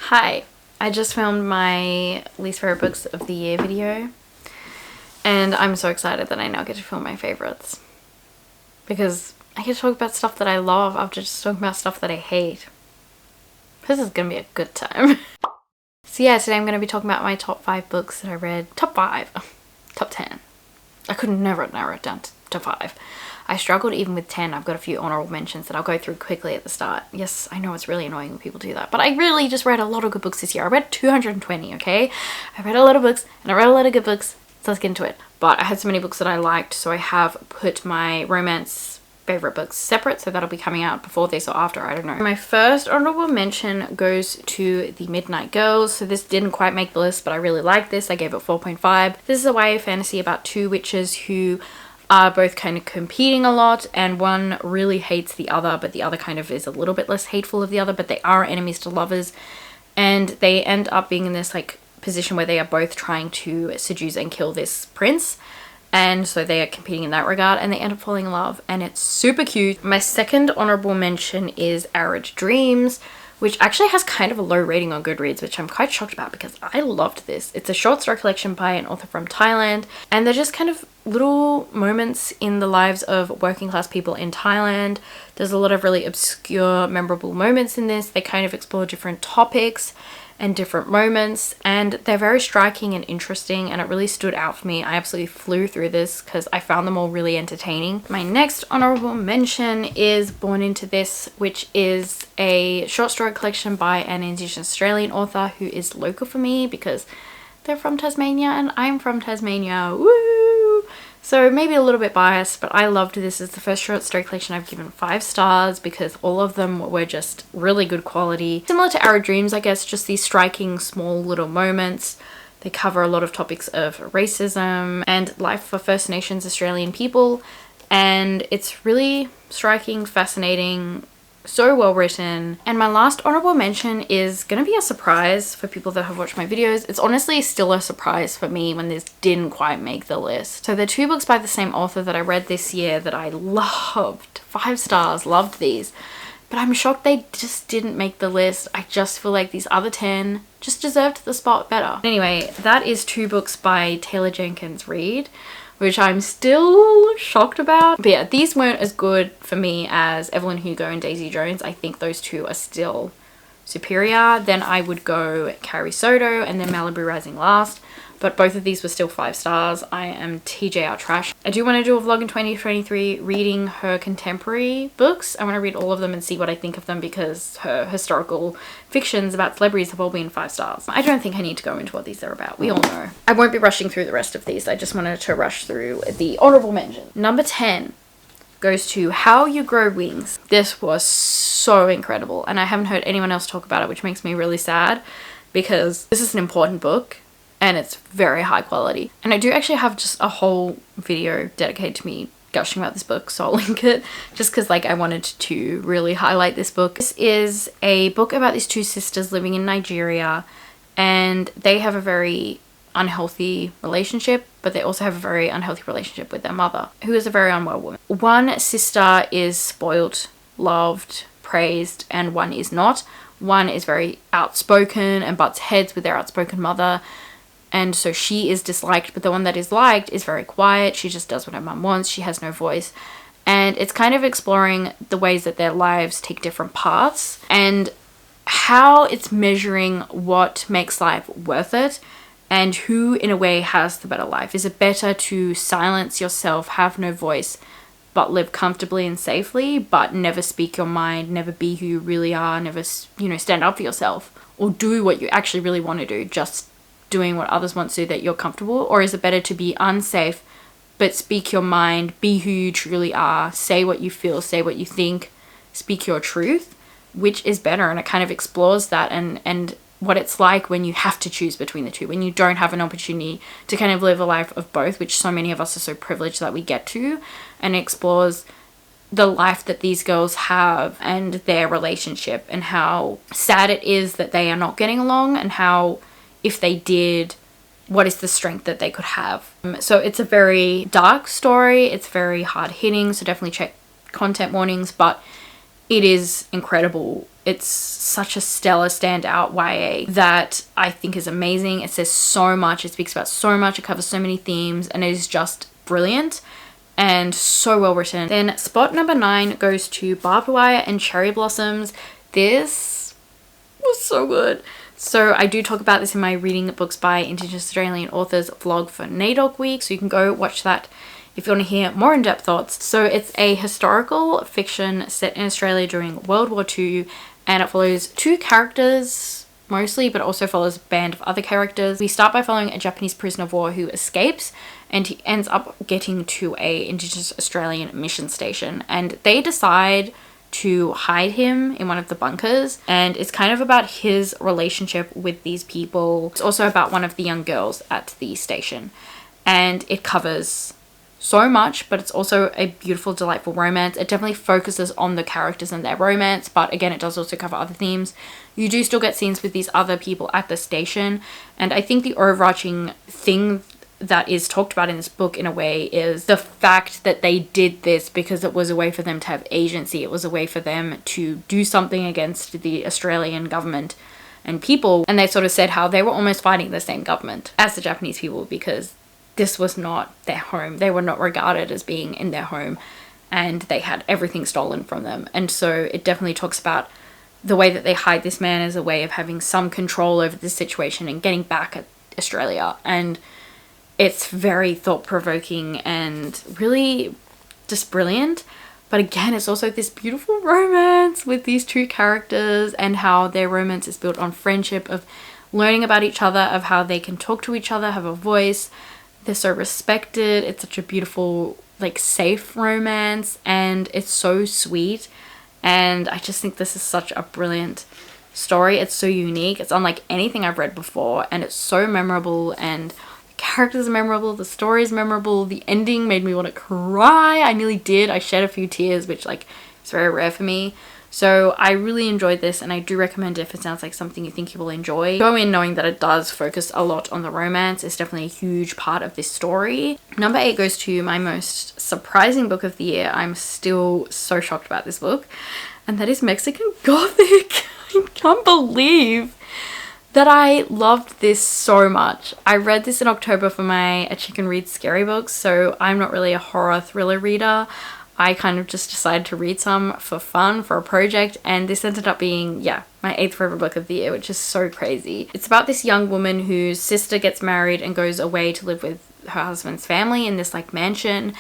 Hi, I just filmed my least favorite books of the year video and I'm so excited that I now get to film my favorites because I get to talk about stuff that I love after just talking about stuff that I hate. This is gonna be a good time. So yeah, today I'm gonna be talking about my top 5 books that I read. Top 10. I could never narrow it down to 5. I struggled even with 10. I've got a few honorable mentions that I'll go through quickly at the start. Yes, I know it's really annoying when people do that, but I really just read a lot of good books this year. I read 220, okay? I read a lot of books and I read a lot of good books, so let's get into it. But I had so many books that I liked, so I have put my romance favorite books separate, so that'll be coming out before this or after, I don't know. My first honorable mention goes to The Midnight Girls. So this didn't quite make the list, but I really like this. I gave it 4.5. This is a YA fantasy about two witches who are both kind of competing a lot, and one really hates the other, but the other kind of is a little bit less hateful of the other, but they are enemies to lovers, and they end up being in this like position where they are both trying to seduce and kill this prince, and so they are competing in that regard, and they end up falling in love, and it's super cute. My second honorable mention is Arid Dreams, which actually has kind of a low rating on Goodreads, which I'm quite shocked about because I loved this. It's a short story collection by an author from Thailand, and they're just kind of little moments in the lives of working class people in Thailand. There's a lot of really obscure, memorable moments in this. They kind of explore different topics and different moments, and they're very striking and interesting, and it really stood out for me. I absolutely flew through this because I found them all really entertaining. My next honorable mention is Born Into This, which is a short story collection by an Indigenous Australian author who is local for me because they're from Tasmania and I'm from Tasmania. Woo! So maybe a little bit biased, but I loved this. It's the first short story collection I've given 5 stars because all of them were just really good quality. Similar to Arid Dreams, I guess, just these striking small little moments. They cover a lot of topics of racism and life for First Nations Australian people, and it's really striking, fascinating, so well written. And my last honorable mention is gonna be a surprise for people that have watched my videos. It's honestly still a surprise for me when this didn't quite make the list. So they're 2 books by the same author that I read this year that I loved. 5 stars, loved these. But I'm shocked they just didn't make the list. I just feel like these other 10 just deserved the spot better. Anyway, that is 2 books by Taylor Jenkins Reid, which I'm still shocked about. But yeah, these weren't as good for me as Evelyn Hugo and Daisy Jones. I think those 2 are still superior. Then I would go Carrie Soto and then Malibu Rising last. But both of these were still 5 stars. I am TJR trash. I do want to do a vlog in 2023 reading her contemporary books. I want to read all of them and see what I think of them because her historical fictions about celebrities have all been 5 stars. I don't think I need to go into what these are about. We all know. I won't be rushing through the rest of these. I just wanted to rush through the honorable mention. Number 10 goes to How You Grow Wings. This was so incredible, and I haven't heard anyone else talk about it, which makes me really sad because this is an important book and it's very high quality. And I do actually have just a whole video dedicated to me gushing about this book, so I'll link it just because like I wanted to really highlight this book. This is a book about these 2 sisters living in Nigeria, and they have a very unhealthy relationship, but they also have a very unhealthy relationship with their mother, who is a very unwell woman. One sister is spoiled, loved, praised, and one is not. One is very outspoken and butts heads with their outspoken mother, and so she is disliked, but the one that is liked is very quiet. She just does what her mum wants. She has no voice. And it's kind of exploring the ways that their lives take different paths and how it's measuring what makes life worth it and who in a way has the better life. Is it better to silence yourself, have no voice, but live comfortably and safely, but never speak your mind, never be who you really are, never, stand up for yourself or do what you actually really want to do, just doing what others want so that you're comfortable? Or is it better to be unsafe but speak your mind, be who you truly are, say what you feel, say what you think, speak your truth? Which is better? And it kind of explores that and what it's like when you have to choose between the 2, when you don't have an opportunity to kind of live a life of both, which so many of us are so privileged that we get to, and explores the life that these girls have and their relationship and how sad it is that they are not getting along, and how if they did, what is the strength that they could have. So it's a very dark story. It's very hard hitting, so definitely check content warnings, but it is incredible. It's such a stellar standout YA that I think is amazing. It says so much, it speaks about so much, it covers so many themes, and it is just brilliant and so well written. Then spot number 9 goes to Barbed Wire and Cherry Blossoms. This was so good. So I do talk about this in my Reading Books by Indigenous Australian Authors vlog for NAIDOC week, so you can go watch that if you want to hear more in-depth thoughts. So it's a historical fiction set in Australia during World War II, and it follows 2 characters mostly, but also follows a band of other characters. We start by following a Japanese prisoner of war who escapes, and he ends up getting to a Indigenous Australian mission station, and they decide to hide him in one of the bunkers, and it's kind of about his relationship with these people. It's also about one of the young girls at the station, and it covers so much, but it's also a beautiful, delightful romance. It definitely focuses on the characters and their romance, but again, it does also cover other themes. You do still get scenes with these other people at the station, and I think the overarching thing that is talked about in this book in a way is the fact that they did this because it was a way for them to have agency. It was a way for them to do something against the Australian government and people, and they sort of said how they were almost fighting the same government as the Japanese people because this was not their home. They were not regarded as being in their home, and they had everything stolen from them. And so it definitely talks about the way that they hide this man as a way of having some control over the situation and getting back at Australia. And it's very thought-provoking and really just brilliant. But again, it's also this beautiful romance with these 2 characters, and how their romance is built on friendship, of learning about each other, of how they can talk to each other, have a voice. They're so respected. It's such a beautiful, like, safe romance, and it's so sweet. And I just think this is such a brilliant story. It's so unique. It's unlike anything I've read before, and it's so memorable, and characters are memorable, the story is memorable, the ending made me want to cry. I nearly did. I shed a few tears, which, like, is very rare for me. So I really enjoyed this, and I do recommend it if it sounds like something you think you will enjoy. Go in knowing that it does focus a lot on the romance. It's definitely a huge part of this story. Number 8 goes to my most surprising book of the year. I'm still so shocked about this book, and that is Mexican Gothic. I can't believe that I loved this so much. I read this in October for my A Chicken Reads Scary Books, so I'm not really a horror thriller reader. I kind of just decided to read some for fun, for a project, and this ended up being, yeah, my 8th favorite book of the year, which is so crazy. It's about this young woman whose sister gets married and goes away to live with her husband's family in this, like, mansion,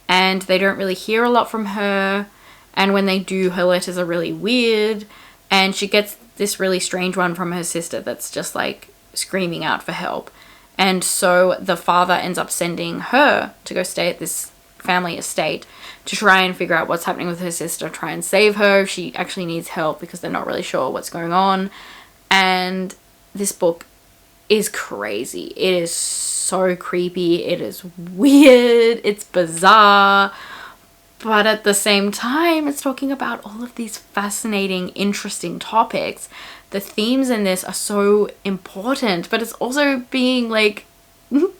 and they don't really hear a lot from her, and when they do, her letters are really weird, and she gets this really strange one from her sister that's just, like, screaming out for help. And so the father ends up sending her to go stay at this family estate to try and figure out what's happening with her sister, try and save her. She actually needs help because they're not really sure what's going on. And this book is crazy. It is so creepy. It is weird. It's bizarre. But at the same time, it's talking about all of these fascinating, interesting topics. The themes in this are so important, but it's also being, like,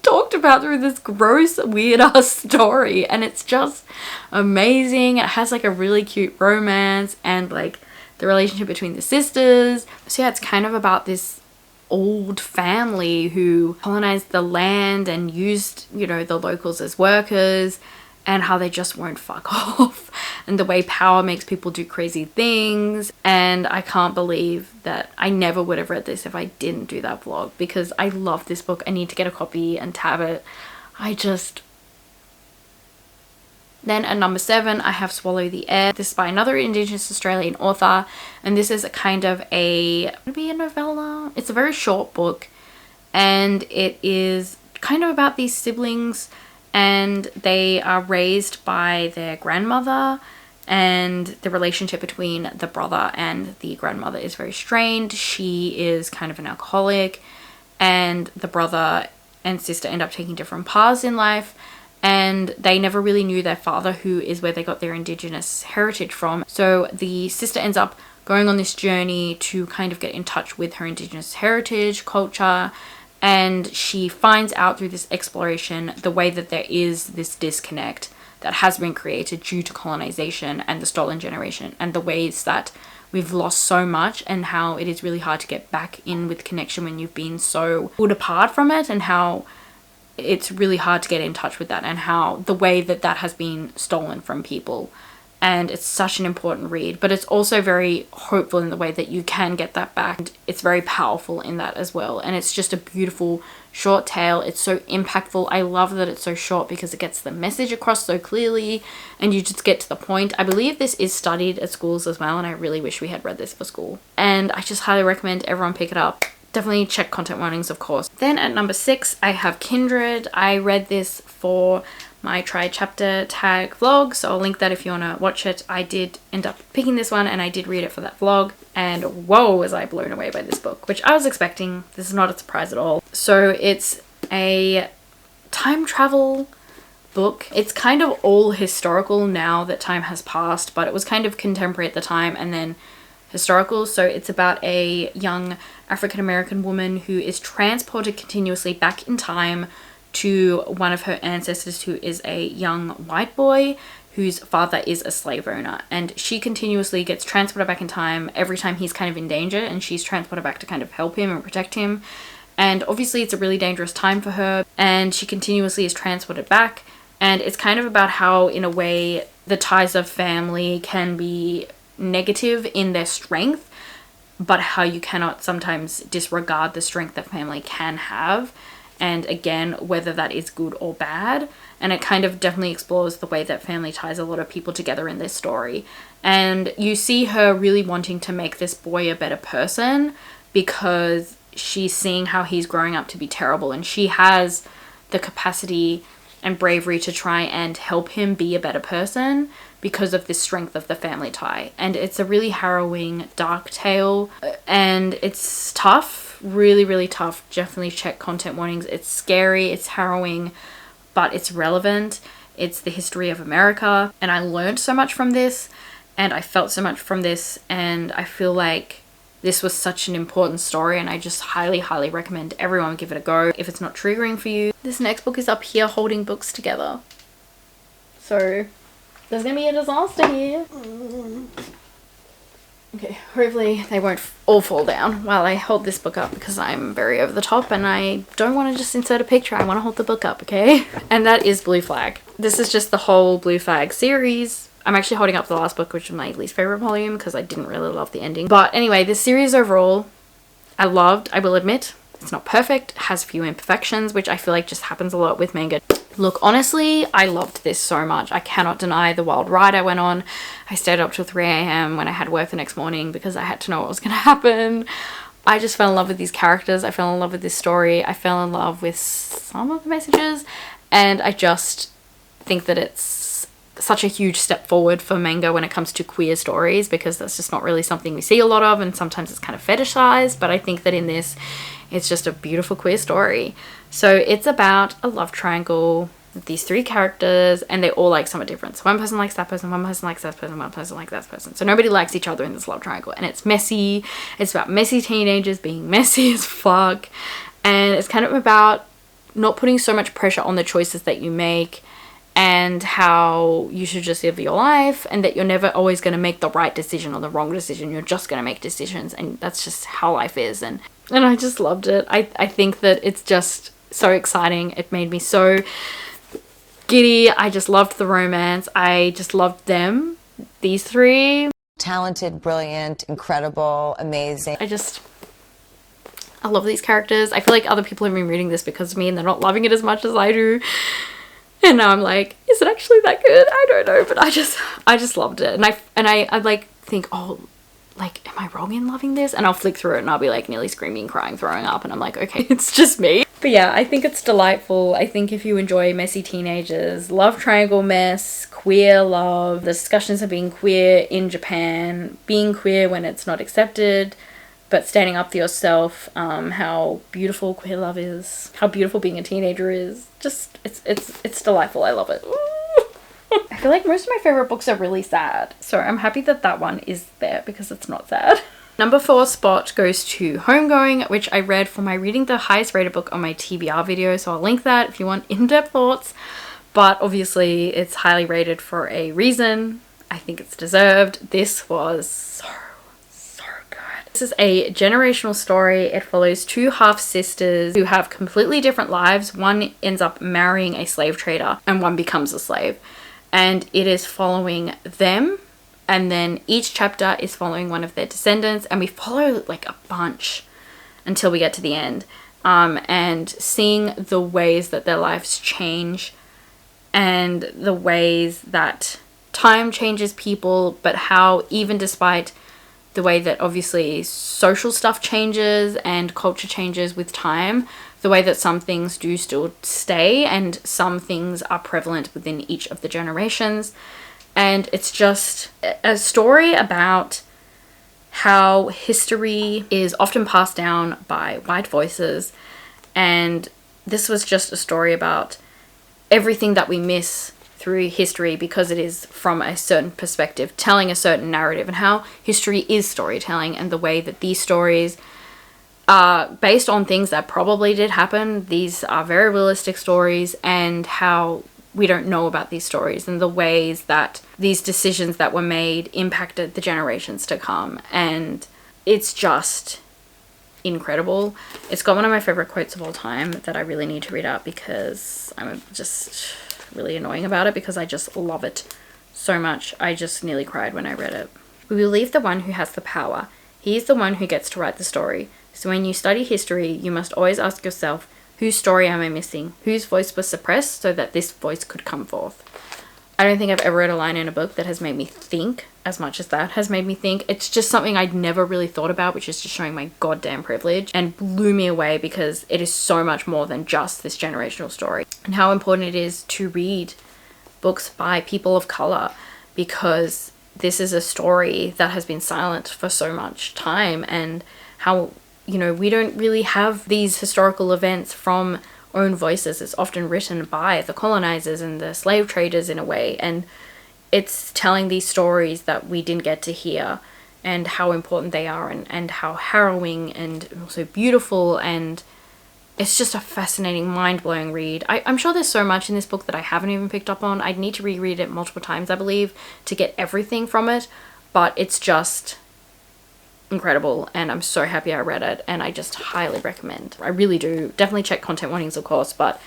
talked about through this gross, weird-ass story. And it's just amazing. It has, like, a really cute romance and, like, the relationship between the sisters. So yeah, it's kind of about this old family who colonized the land and used, you know, the locals as workers, and how they just won't fuck off, and the way power makes people do crazy things. And I can't believe that I never would have read this if I didn't do that vlog, because I love this book. I need to get a copy and tab it. Then at number 7, I have Swallow the Air. This is by another Indigenous Australian author, and this is a kind of maybe a novella. It's a very short book, and it is kind of about these siblings, and they are raised by their grandmother, and the relationship between the brother and the grandmother is very strained. She is kind of an alcoholic, and the brother and sister end up taking different paths in life, and they never really knew their father, who is where they got their Indigenous heritage from. So the sister ends up going on this journey to kind of get in touch with her Indigenous heritage, culture, and she finds out through this exploration the way that there is this disconnect that has been created due to colonization and the stolen generation, and the ways that we've lost so much, and how it is really hard to get back in with connection when you've been so pulled apart from it, and how it's really hard to get in touch with that, and how the way that that has been stolen from people. And it's such an important read, but it's also very hopeful in the way that you can get that back. And it's very powerful in that as well. And it's just a beautiful short tale. It's so impactful. I love that it's so short because it gets the message across so clearly and you just get to the point. I believe this is studied at schools as well, and I really wish we had read this for school. And I just highly recommend everyone pick it up. Definitely check content warnings, of course. Then at number 6, I have Kindred. I read this for my Try Chapter Tag vlog, so I'll link that if you want to watch it. I did end up picking this one, and I did read it for that vlog, and whoa, was I blown away by this book, which I was expecting. This is not a surprise at all. So it's a time travel book. It's kind of all historical now that time has passed, but it was kind of contemporary at the time and then historical. So it's about a young African-American woman who is transported continuously back in time to one of her ancestors, who is a young white boy whose father is a slave owner, and she continuously gets transported back in time every time he's kind of in danger, and she's transported back to kind of help him and protect him. And obviously it's a really dangerous time for her, and she continuously is transported back. And it's kind of about how, in a way, the ties of family can be negative in their strength, but how you cannot sometimes disregard the strength that family can have, and again, whether that is good or bad. And it kind of definitely explores the way that family ties a lot of people together in this story. And you see her really wanting to make this boy a better person because she's seeing how he's growing up to be terrible, and she has the capacity and bravery to try and help him be a better person because of the strength of the family tie. And it's a really harrowing, dark tale, and it's tough, really, really tough. Definitely check content warnings. It's scary, it's harrowing, but it's relevant. It's the history of America, and I learned so much from this, and I felt so much from this, and I feel like this was such an important story, and I just highly, highly recommend everyone give it a go if it's not triggering for you. This next book is up here holding books together. So there's gonna be a disaster here. Okay, hopefully they won't all fall down while I hold this book up, because I'm very over the top and I don't want to just insert a picture. I want to hold the book up, okay? And that is Blue Flag. This is just the whole Blue Flag series. I'm actually holding up the last book, which is my least favorite volume because I didn't really love the ending. But anyway, this series overall, I loved. I will admit, it's not perfect. It has a few imperfections, which I feel like just happens a lot with manga. Look, honestly, I loved this so much. I cannot deny the wild ride I went on. I stayed up till 3 a.m. when I had work the next morning because I had to know what was going to happen. I just fell in love with these characters. I fell in love with this story. I fell in love with some of the messages. And I just think that it's such a huge step forward for manga when it comes to queer stories, because that's just not really something we see a lot of, and sometimes it's kind of fetishized. But I think that in this, it's just a beautiful queer story. So it's about a love triangle with these 3 characters, and they all like somewhat different. So one person likes that person, one person likes that person, one person likes that person. So nobody likes each other in this love triangle, and it's messy. It's about messy teenagers being messy as fuck, and it's kind of about not putting so much pressure on the choices that you make, and how you should just live your life, and that you're never always going to make the right decision or the wrong decision. You're just going to make decisions, and that's just how life is. And I just loved it. I think that it's just so exciting. It made me so giddy. I just loved the romance. I just loved them, these 3. Talented, brilliant, incredible, amazing. I love these characters. I feel like other people have been reading this because of me and they're not loving it as much as I do. And now I'm like, is it actually that good? I don't know, but I just loved it. And I like think, oh, like, am I wrong in loving this? And I'll flick through it and I'll be like nearly screaming, crying, throwing up, and I'm like, okay, it's just me. But yeah, I think it's delightful. I think if you enjoy messy teenagers, love triangle mess, queer love, the discussions of being queer in Japan, being queer when it's not accepted, but standing up for yourself, how beautiful queer love is, how beautiful being a teenager is. Just, it's delightful. I love it. I feel like most of my favorite books are really sad, so I'm happy that that one is there because it's not sad. Number 4 spot goes to Homegoing, which I read for my reading the highest rated book on my TBR video, so I'll link that if you want in-depth thoughts. but obviously it's highly rated for a reason. I think it's deserved. This was so good. This is a generational story. It follows two half-sisters who have completely different lives. One ends up marrying a slave trader and one becomes a slave. And it is following them, and then each chapter is following one of their descendants, and we follow like a bunch until we get to the end, and seeing the ways that their lives change and the ways that time changes people, but how even despite the way that obviously social stuff changes and culture changes with time, the way that some things do still stay and some things are prevalent within each of the generations. And it's just a story about how history is often passed down by white voices, and this was just a story about everything that we miss through history because it is from a certain perspective, telling a certain narrative, and how history is storytelling, and the way that these stories are based on things that probably did happen. These are very realistic stories, and how we don't know about these stories and the ways that these decisions that were made impacted the generations to come. And it's just incredible. It's got one of my favorite quotes of all time that I really need to read out because I'm just really annoying about it, because I just love it so much. I just nearly cried when I read it. We believe the one who has the power. He is the one who gets to write the story. So when you study history, you must always ask yourself, whose story am I missing? Whose voice was suppressed so that this voice could come forth? I don't think I've ever read a line in a book that has made me think as much as that has made me think. It's just something I'd never really thought about, which is just showing my goddamn privilege, and blew me away because it is so much more than just this generational story, and how important it is to read books by people of color, because this is a story that has been silent for so much time, and how, you know, we don't really have these historical events from own voices. It's often written by the colonizers and the slave traders in a way, and it's telling these stories that we didn't get to hear, and how important they are, and how harrowing and also beautiful, and it's just a fascinating, mind-blowing read. I'm sure there's so much in this book that I haven't even picked up on. I'd need to reread it multiple times, I believe, to get everything from it, but it's just incredible, and I'm so happy I read it, and I just highly recommend. I really do. Definitely check content warnings, of course, but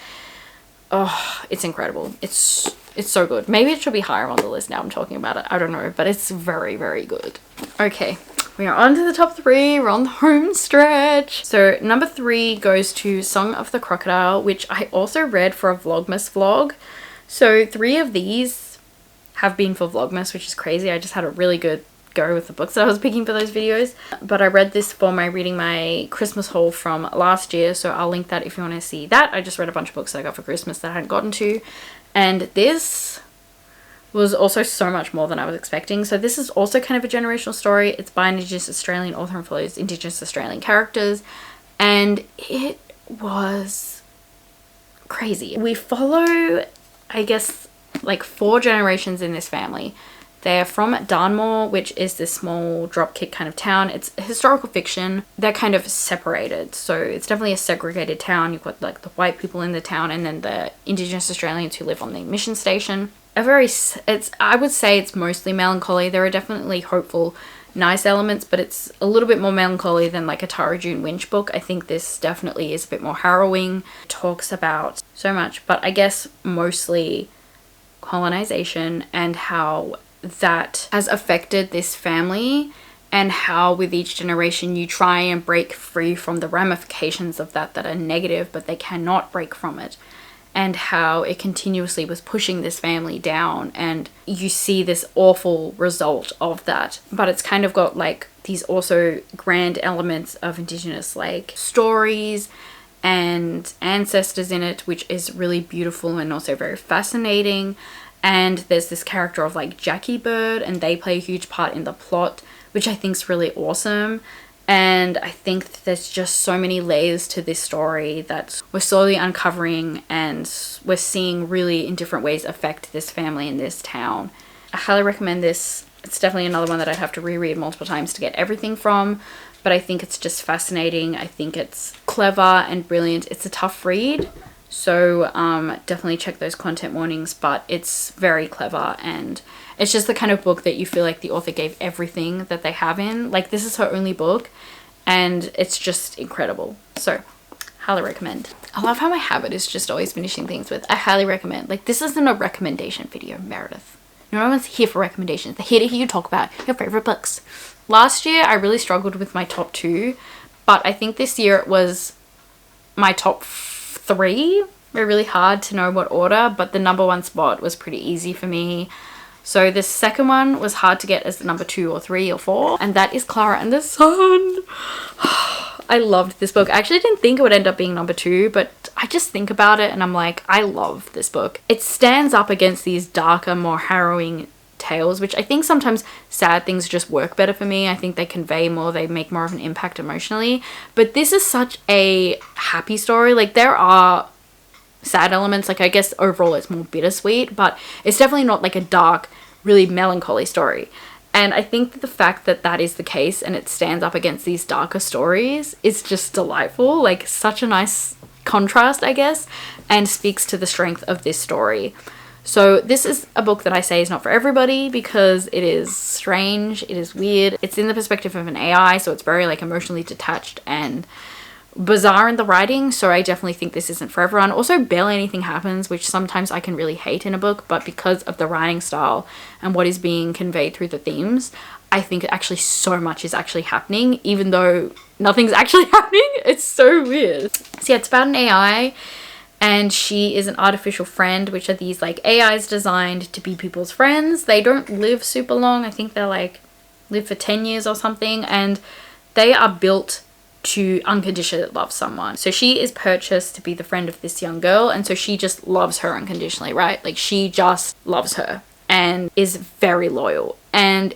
oh, it's incredible. It's so good. Maybe it should be higher on the list now I'm talking about it. I don't know, but it's very, very good. Okay, we are on to the top 3. We're on the home stretch. So number 3 goes to Song of the Crocodile, which I also read for a Vlogmas vlog. So 3 of these have been for Vlogmas, which is crazy. I just had a really good go with the books that I was picking for those videos, but I read this for my reading my Christmas haul from last year, so I'll link that if you want to see that. I just read a bunch of books that I got for Christmas that I hadn't gotten to, and this was also so much more than I was expecting. So this is also kind of a generational story. It's by an Indigenous Australian author and follows Indigenous Australian characters, and it was crazy. We follow, I guess, like 4 generations in this family. They're from Darnmore, which is this small dropkick kind of town. It's historical fiction. They're kind of separated, so it's definitely a segregated town. You've got like the white people in the town, and then the Indigenous Australians who live on the mission station. I would say it's mostly melancholy. There are definitely hopeful, nice elements, but it's a little bit more melancholy than like a Tara June Winch book. I think this definitely is a bit more harrowing. It talks about so much, but I guess mostly colonization and how that has affected this family, and how with each generation you try and break free from the ramifications of that are negative, but they cannot break from it, and how it continuously was pushing this family down, and you see this awful result of that. But it's kind of got like these also grand elements of Indigenous like stories and ancestors in it, which is really beautiful and also very fascinating. And there's this character of like Jackie Bird, and they play a huge part in the plot, which I think is really awesome. And I think there's just so many layers to this story that we're slowly uncovering, and we're seeing really in different ways affect this family in this town. I highly recommend this. It's definitely another one that I'd have to reread multiple times to get everything from, but I think it's just fascinating. I think it's clever and brilliant. It's a tough read, So definitely check those content warnings, but it's very clever, and it's just the kind of book that you feel like the author gave everything that they have in. Like, this is her only book, and it's just incredible. So highly recommend. I love how my habit is just always finishing things with I highly recommend. Like, this isn't a recommendation video, Meredith. No one's here for recommendations. They're here to hear you talk about your favorite books. Last year, I really struggled with my top 2, but I think this year it was my top 3. They're really hard to know what order, but the number 1 spot was pretty easy for me. So the second one was hard to get as the number 2 or 3 or 4, and that is Clara and the Sun. I loved this book. I actually didn't think it would end up being number 2, but I just think about it and I'm like, I love this book. It stands up against these darker, more harrowing tales, which I think sometimes sad things just work better for me. I think they convey more, they make more of an impact emotionally. But this is such a happy story. Like, there are sad elements, like I guess overall it's more bittersweet, but it's definitely not like a dark, really melancholy story. And I think that the fact that that is the case and it stands up against these darker stories is just delightful. Like, such a nice contrast, I guess, and speaks to the strength of this story. So this is a book that I say is not for everybody because it is strange, it is weird. It's in the perspective of an AI, so it's very like emotionally detached and bizarre in the writing, so I definitely think this isn't for everyone. Also, barely anything happens, which sometimes I can really hate in a book, but because of the writing style and what is being conveyed through the themes, I think actually so much is actually happening, even though nothing's actually happening. It's so weird. So yeah, it's about an AI, and she is an artificial friend, which are these like AIs designed to be people's friends. They don't live super long. I think they're like live for 10 years or something, and they are built to unconditionally love someone. So she is purchased to be the friend of this young girl, and so she just loves her unconditionally, right? Like, she just loves her and is very loyal. And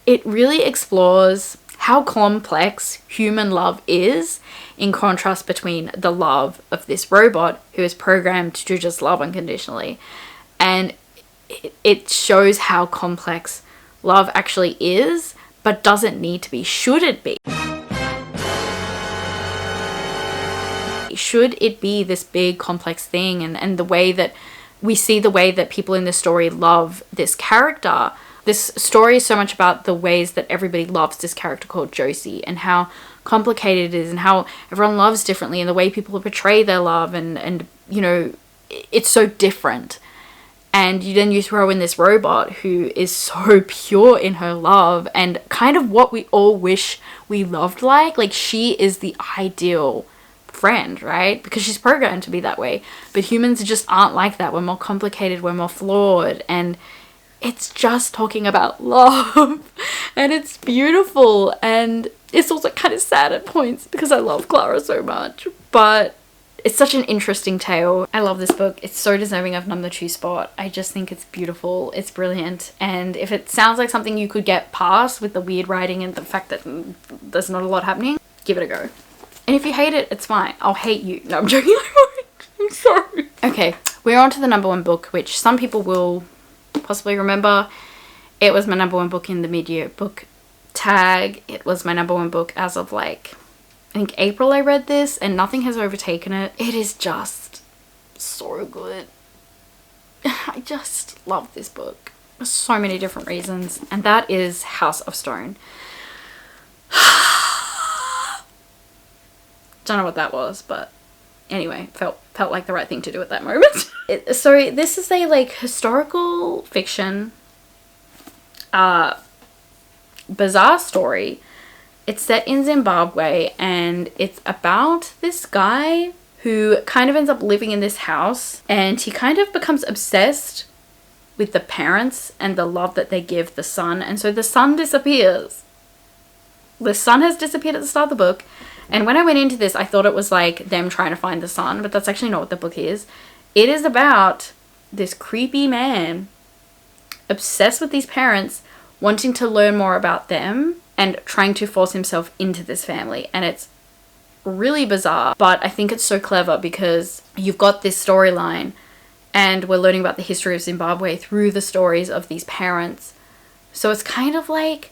it really explores how complex human love is, in contrast between the love of this robot who is programmed to just love unconditionally. And it shows how complex love actually is, but doesn't need to be. Should it be? Should it be this big complex thing? And the way that we see the way that people in this story love this character. This story is so much about the ways that everybody loves this character called Josie, and how complicated it is, and how everyone loves differently, and the way people portray their love, and you know, it's so different. And then you throw in this robot who is so pure in her love, and kind of what we all wish we loved like. Like, she is the ideal friend, right? Because she's programmed to be that way. But humans just aren't like that. We're more complicated, we're more flawed, and it's just talking about love. And it's beautiful, and it's also kind of sad at points because I love Clara so much. But it's such an interesting tale. I love this book. It's so deserving of number 2 spot. I just think it's beautiful. It's brilliant. And if it sounds like something you could get past with the weird writing and the fact that there's not a lot happening, give it a go. And if you hate it, it's fine. I'll hate you. No, I'm joking. I'm sorry. Okay, we're on to the number 1 book, which some people will possibly remember. It was my number 1 book in the mid-year book tag. It was my number 1 book as of like, I think April I read this, and nothing has overtaken it. It is just so good. I just love this book for so many different reasons, and that is House of Stone. Don't know what that was, but anyway, felt like the right thing to do at that moment. So this is a like historical fiction bizarre story. It's set in Zimbabwe, and it's about this guy who kind of ends up living in this house, and he kind of becomes obsessed with the parents and the love that they give the son, and so the son disappears. The son has disappeared at the start of the book. And when I went into this, I thought it was like them trying to find the son, but that's actually not what the book is. It is about this creepy man obsessed with these parents, wanting to learn more about them and trying to force himself into this family. And it's really bizarre, but I think it's so clever because you've got this storyline and we're learning about the history of Zimbabwe through the stories of these parents. So it's kind of like,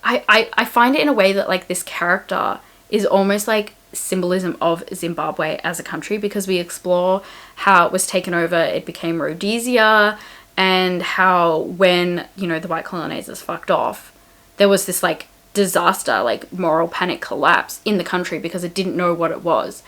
I find it in a way that like this character is almost like symbolism of Zimbabwe as a country, because we explore how it was taken over, it became Rhodesia, and how when, you know, the white colonizers fucked off, there was this like disaster, like moral panic collapse in the country because it didn't know what it was.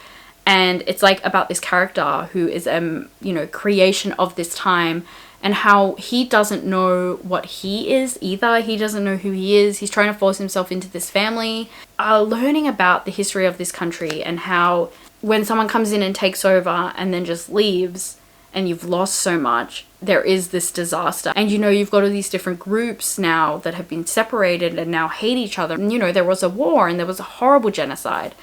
And it's like about this character who is you know, creation of this time, and how he doesn't know what he is either. He doesn't know who he is. He's trying to force himself into this family. Learning about the history of this country and how when someone comes in and takes over and then just leaves and you've lost so much, there is this disaster. And you know, you've got all these different groups now that have been separated and now hate each other. And you know, there was a war and there was a horrible genocide.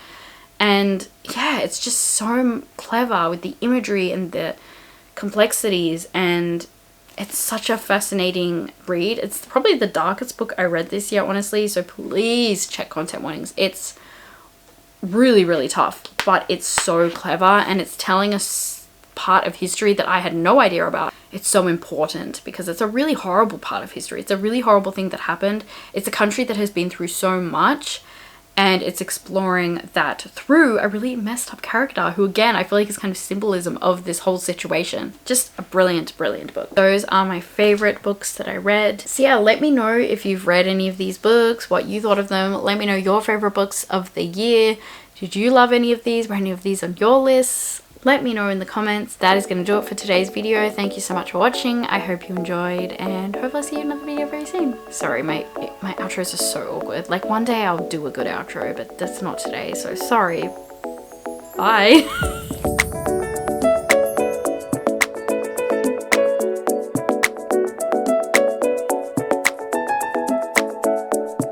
And yeah, it's just so clever with the imagery and the complexities, and it's such a fascinating read. It's probably the darkest book I read this year, honestly, so please check content warnings. It's really, really tough, but it's so clever, and it's telling us part of history that I had no idea about. It's so important because it's a really horrible part of history. It's a really horrible thing that happened. It's a country that has been through so much, and it's exploring that through a really messed up character who, again, I feel like is kind of symbolism of this whole situation. Just a brilliant, brilliant book. Those are my favorite books that I read. So yeah, let me know if you've read any of these books, what you thought of them. Let me know your favorite books of the year. Did you love any of these? Were any of these on your lists? Let me know in the comments. That is going to do it for today's video. Thank you so much for watching. I hope you enjoyed, and hope I'll see you in another video very soon. Sorry, my outros are so awkward. Like, one day I'll do a good outro, but that's not today, so sorry. Bye.